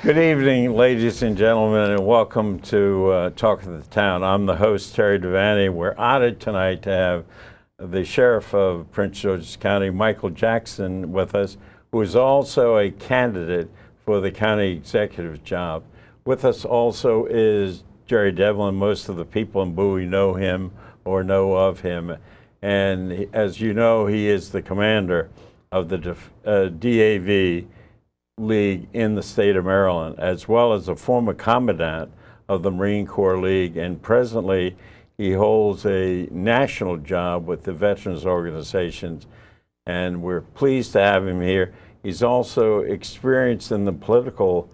Good evening, ladies and gentlemen, and welcome to Talk of the Town. I'm the host, Terry Devaney. We're honored tonight to have the Sheriff of Prince George's County, Michael Jackson, with us, who is also a candidate for the county executive job. With us also is Jerry Devlin. Most of the people in Bowie know him or know of him. And as you know, he is the commander of the DAV League in the state of Maryland, as well as a former commandant of the Marine Corps League, and presently he holds a national job with the veterans organizations, and we're pleased to have him here. He's also experienced in the political,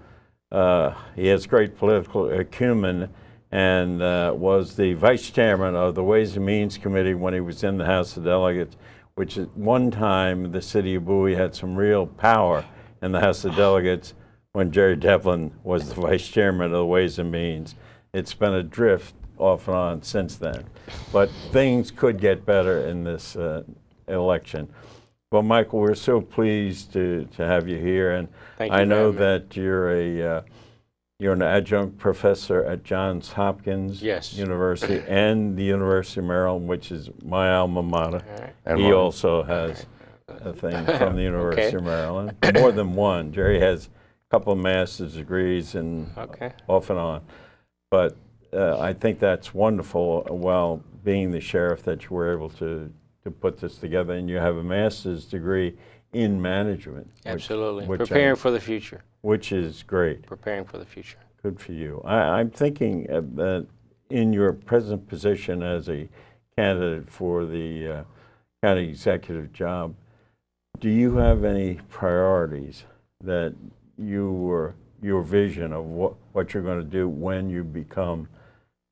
he has great political acumen, and was the vice chairman of the Ways and Means Committee when he was in the House of Delegates, which at one time the city of Bowie had some real power in the House of Delegates when Jerry Devlin was the vice chairman of the Ways and Means. It's been a drift off and on since then. But things could get better in this election. Well, Michael, we're so pleased to have you here. And I know that you're an adjunct professor at Johns Hopkins University and the University of Maryland, which is my alma mater. And he also has a thing from the University of Maryland. More than one. Jerry has a couple of master's degrees and off and on. But I think that's wonderful, while being the sheriff, that you were able to put this together. And you have a master's degree in management. Absolutely. Preparing for the future. Which is great. Preparing for the future. Good for you. I'm thinking that in your present position as a candidate for the county executive job, do you have any priorities that your vision of what you're going to do when you become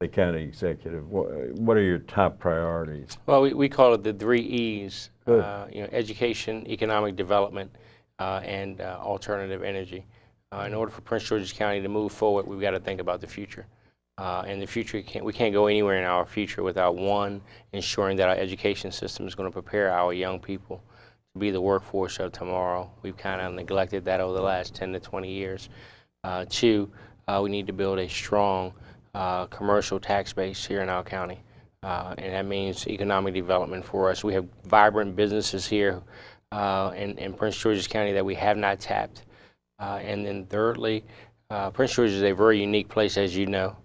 the county executive? What are your top priorities? Well, we call it the 3 E's, education, economic development, and alternative energy. In order for Prince George's County to move forward, we've got to think about the future. And the future, we can't go anywhere in our future without, one, ensuring that our education system is going to prepare our young people to be the workforce of tomorrow. We've kind of neglected that over the last 10 to 20 years. Two, we need to build a strong commercial tax base here in our county. And that means economic development for us. We have vibrant businesses here in Prince George's County that we have not tapped. And then thirdly, Prince George is a very unique place, as you know.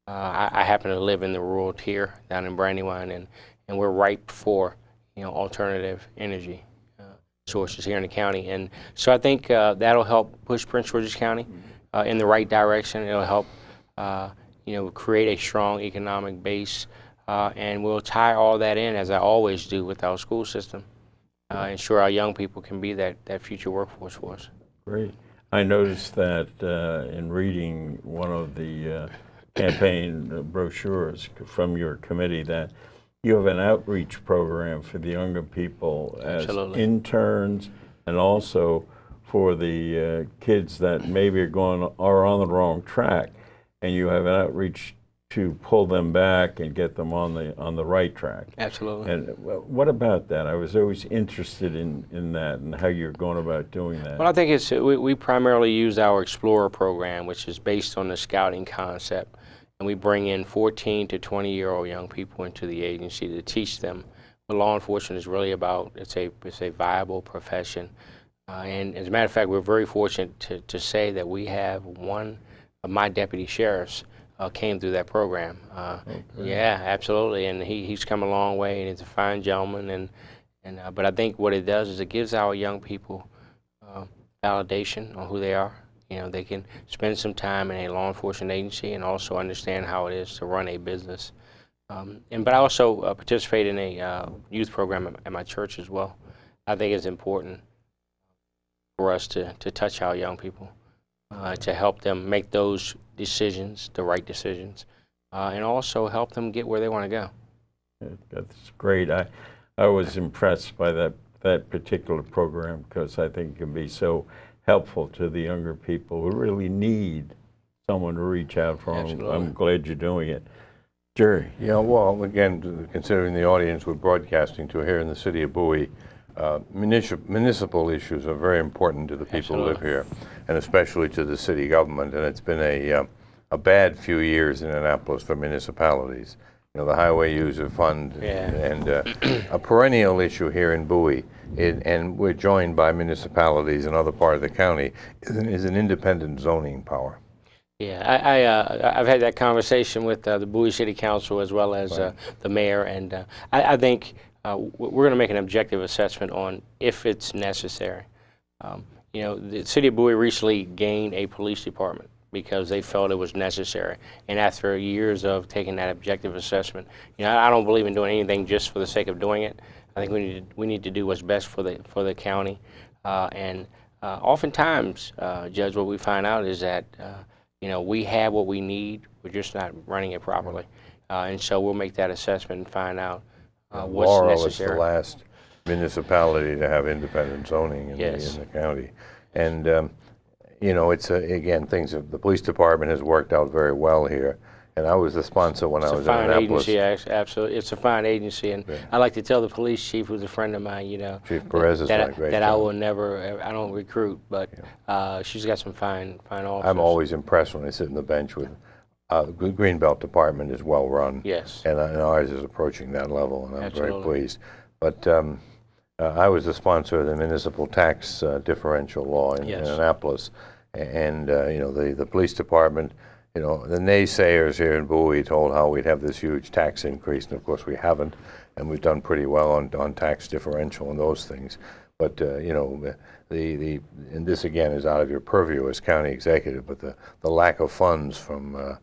I happen to live in the rural tier down in Brandywine, and we're ripe for alternative energy sources here in the county. And so I think that'll help push Prince George's County in the right direction. It'll help create a strong economic base, and we'll tie all that in, as I always do, with our school system. Ensure our young people can be that future workforce for us. Great. I noticed that in reading one of the campaign brochures from your committee that you have an outreach program for the younger people as interns, and also for the kids that maybe are on the wrong track, and you have an outreach to pull them back and get them on the right track. Absolutely. And what about that? I was always interested in that and how you're going about doing that. Well, I think we primarily use our Explorer program, which is based on the scouting concept, and we bring in 14 to 20-year-old young people into the agency to teach them what law enforcement is really about. It's a viable profession, and as a matter of fact, we're very fortunate to say that we have one of my deputy sheriffs came through that program. Yeah, absolutely, and he's come a long way, and he's a fine gentleman. But I think what it does is it gives our young people validation on who they are. They can spend some time in a law enforcement agency and also understand how it is to run a business. But I also participate in a youth program at my church as well. I think it's important for us to touch our young people, to help them make those decisions, the right decisions, and also help them get where they want to go. That's great. I was impressed by that particular program, because I think it can be so helpful to the younger people who really need someone to reach out for them. I'm glad you're doing it. Jerry. Yeah, well, again, considering the audience we're broadcasting to here in the city of Bowie, municipal issues are very important to the people who live here, and especially to the city government. And it's been a bad few years in Annapolis for municipalities. You know, the highway user fund and a perennial issue here in Bowie, and we're joined by municipalities in other part of the county, is an independent zoning power. Yeah, I've had that conversation with the Bowie City Council as well as the mayor, and I think we're going to make an objective assessment on if it's necessary. You know, the city of Bowie recently gained a police department because they felt it was necessary. And after years of taking that objective assessment, you know, I don't believe in doing anything just for the sake of doing it. I think we need to do what's best for the county. Oftentimes, Judge, what we find out is that you know, we have what we need, we're just not running it properly. And so we'll make that assessment and find out what's Laurel necessary. is the last municipality to have independent zoning in the county. And you know, it's again, the police department has worked out very well here. And I was the sponsor when I was in Annapolis. It's a fine agency, absolutely. It's a fine agency, and I like to tell the police chief, who's a friend of mine, you know, Chief Perez has done a great job. I will never, I don't recruit, but she's got some fine officers. I'm always impressed when I sit on the bench with the Greenbelt department is well run. Yes. And ours is approaching that level, and I'm very pleased. But I was the sponsor of the municipal tax differential law in Annapolis, and you know, the police department. You know, the naysayers here in Bowie told how we'd have this huge tax increase, and of course we haven't, and we've done pretty well on tax differential and those things. But you know, and this again is out of your purview as county executive, but the lack of funds from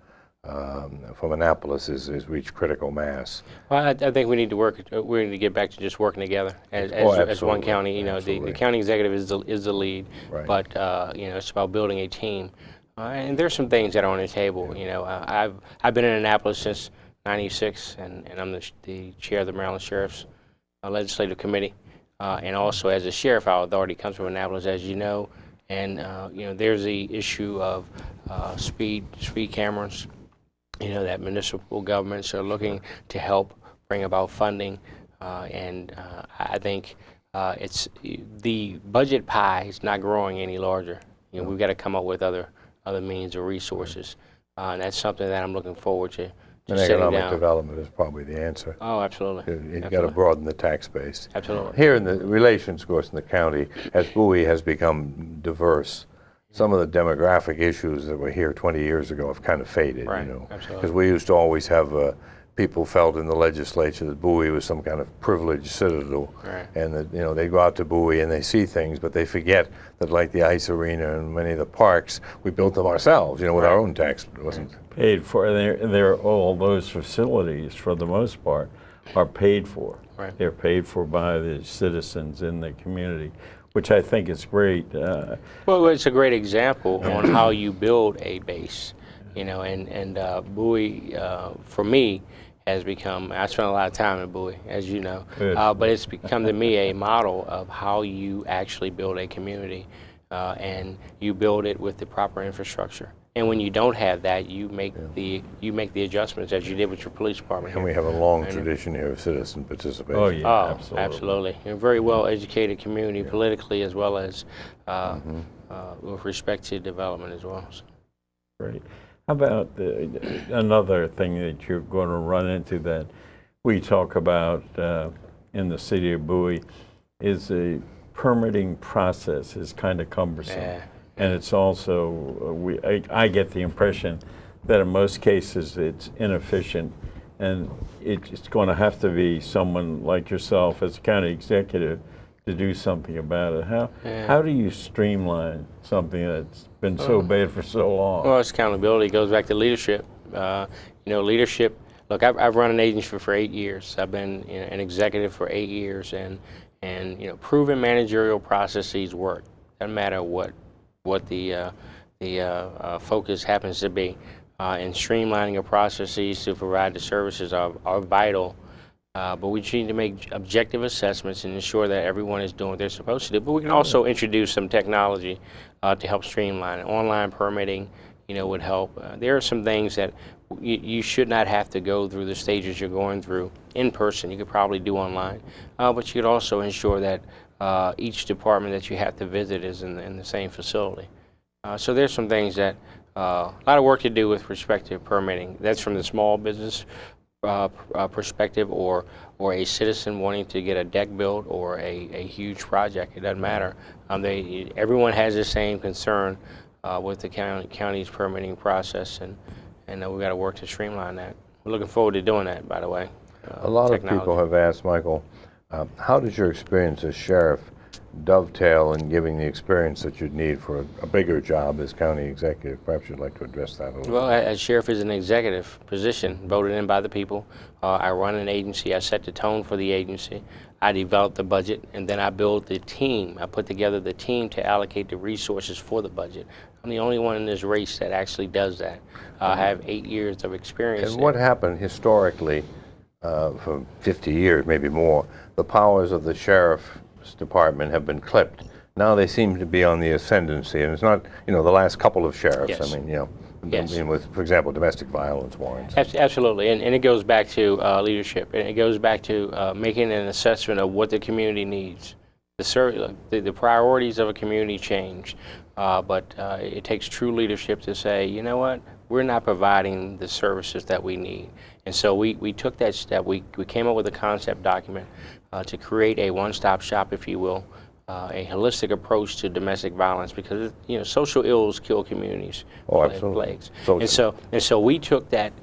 Annapolis has reached critical mass. Well, I think we need to work. We need to get back to just working together as one county. You know, the county executive is the lead, but you know, it's about building a team. And there's some things that are on the table. You know, I've been in Annapolis since '96, and I'm the chair of the Maryland Sheriff's Legislative Committee. And also, as a sheriff, our authority comes from Annapolis, as you know. And you know, there's the issue of speed cameras. You know, that municipal governments are looking to help bring about funding, and I think it's the budget pie is not growing any larger. You know, we've got to come up with other means or resources, and that's something that I'm looking forward to. And economic development is probably the answer. Oh, absolutely. You've got to broaden the tax base. Absolutely. Here in the relations, of course, in the county, as Bowie has become diverse, some of the demographic issues that were here 20 years ago have kind of faded, right. You know. Absolutely. Because we used to always have people felt in the legislature that Bowie was some kind of privileged citadel, right. And that, you know, they go out to Bowie and they see things, but they forget that, like the ice arena and many of the parks, we built them ourselves, you know, with our own tax. It wasn't paid for. They're all those facilities, for the most part, are paid for. Right. They're paid for by the citizens in the community, which I think is great. Well, it's a great example on how you build a base, you know, and Bowie, for me, has become, I spent a lot of time in Bowie, as you know, but it's become to me a model of how you actually build a community, and you build it with the proper infrastructure. And when you don't have that, you make the adjustments as you did with your police department. And we have a long tradition here of citizen participation. Oh yeah, oh, absolutely. Absolutely. A very well educated community politically as well as with respect to development as well. So. Great. How about another thing that you're going to run into that we talk about in the city of Bowie is the permitting process is kind of cumbersome. Yeah. And it's also, I get the impression that in most cases it's inefficient, and it's going to have to be someone like yourself as a county executive to do something about it. How do you streamline something that's been so bad for so long? Well, it's accountability. It goes back to leadership. You know, leadership. Look, I've run an agency for 8 years. I've been an executive for 8 years, and you know, proven managerial processes work. Doesn't matter what the focus happens to be. And streamlining of processes to provide the services are vital. But we need to make objective assessments and ensure that everyone is doing what they're supposed to do. But we can also introduce some technology to help streamline it. Online permitting, you know, would help. There are some things that you should not have to go through the stages you're going through in person. You could probably do online, but you could also ensure that each department that you have to visit is in the same facility. So there's some things that, a lot of work to do with respect to permitting. That's from the small business perspective, or a citizen wanting to get a deck built, or a huge project. It doesn't matter. Everyone has the same concern with the county's permitting process, and we've got to work to streamline that. We're looking forward to doing that, by the way. A lot of people have asked, Michael, how does your experience as sheriff dovetail in giving the experience that you'd need for a bigger job as county executive? Perhaps you'd like to address that a little Well, bit. as sheriff is an executive position, voted in by the people. I run an agency. I set the tone for the agency. I develop the budget, and then I build the team. I put together the team to allocate the resources for the budget. I'm the only one in this race that actually does that. I have 8 years of experience. And what happened historically for 50 years, maybe more, the powers of the sheriff's department have been clipped. Now they seem to be on the ascendancy, and it's not, the last couple of sheriffs. Yes. I mean, Yes. with, for example, domestic violence warrants. Absolutely, and it goes back to leadership, and it goes back to making an assessment of what the community needs. The priorities of a community change, but it takes true leadership to say, you know what, we're not providing the services that we need. And so we took that step. We came up with a concept document to create a one-stop shop, if you will, a holistic approach to domestic violence, because social ills kill communities. Oh, absolutely. Plagues. And so we took that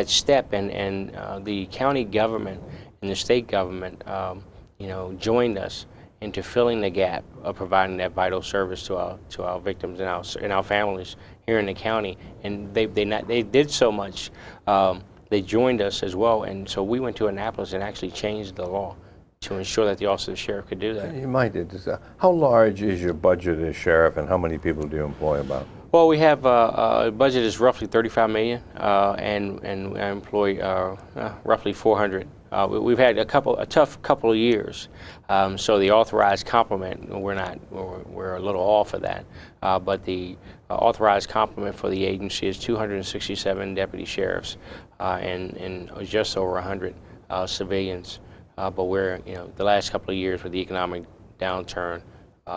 step, and the county government and the state government, joined us into filling the gap of providing that vital service to our victims and our families here in the county. And they did so much. They joined us as well, and so we went to Annapolis and actually changed the law to ensure that the office of the sheriff could do that. You might. How large is your budget as sheriff, and how many people do you employ about? Well, we have a budget is roughly $35 million, and I employ roughly 400. We've had a tough couple of years, so the authorized complement, we're a little off of that, but the authorized complement for the agency is 267 deputy sheriffs and just over 100 civilians. But we're, the last couple of years with the economic downturn,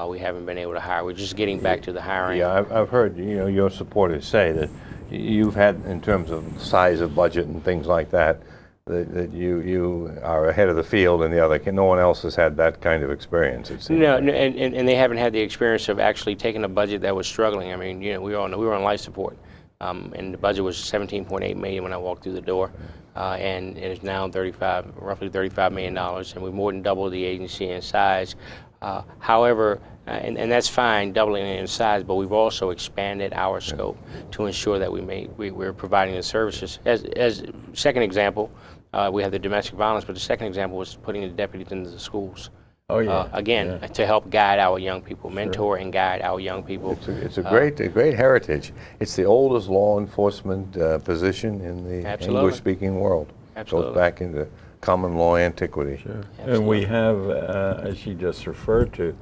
we haven't been able to hire. We're just getting back to the hiring. Yeah, I've heard your supporters say that you've had, in terms of size of budget and things like that, that you are ahead of the field, and no one else has had that kind of experience. It seems. No, and they haven't had the experience of actually taking a budget that was struggling. I mean, we were on life support, and the budget was $17.8 million when I walked through the door. And it is now roughly $35 million, and we more than doubled the agency in size. However, and that's fine, doubling it in size, but we've also expanded our scope to ensure that we're providing the services. As second example, we have the domestic violence, but the second example was putting the deputies into the schools. Oh, yeah. Again, to help guide our young people, mentor and guide our young people. It's a great heritage. It's the oldest law enforcement position in the English-speaking world. Absolutely. Goes back into common law antiquity. Sure. And we have, as you just referred to,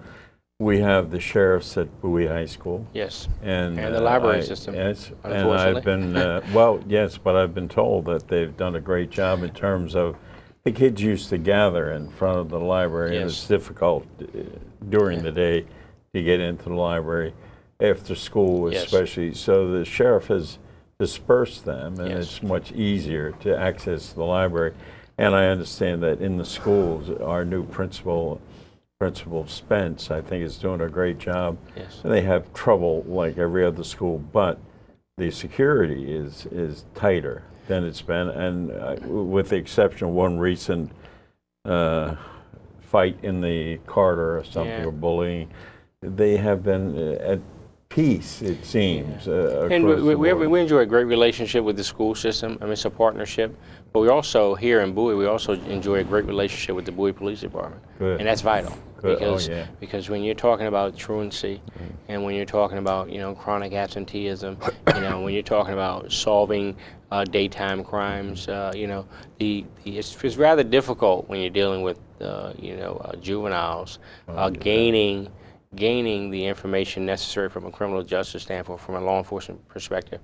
we have the sheriffs at Bowie High School. Yes. And the library system. Yes. And unfortunately. I've been, well, yes, but I've been told that they've done a great job in terms of the kids used to gather in front of the library, and it's difficult during the day to get into the library, after school especially. So the sheriff has dispersed them, and it's much easier to access the library. And I understand that in the schools, our new Principal Spence, I think, is doing a great job. Yes. And they have trouble like every other school, but the security is tighter than it's been, and with the exception of one recent fight in the corridor or something, or bullying, they have been at peace, it seems. And we enjoy a great relationship with the school system. I mean, it's a partnership. But we also, here in Bowie, we also enjoy a great relationship with the Bowie Police Department. Good. And that's vital. Good. Because when you're talking about truancy, and when you're talking about, chronic absenteeism, when you're talking about solving daytime crimes, it's rather difficult when you're dealing with, juveniles, gaining the information necessary from a criminal justice standpoint, from a law enforcement perspective.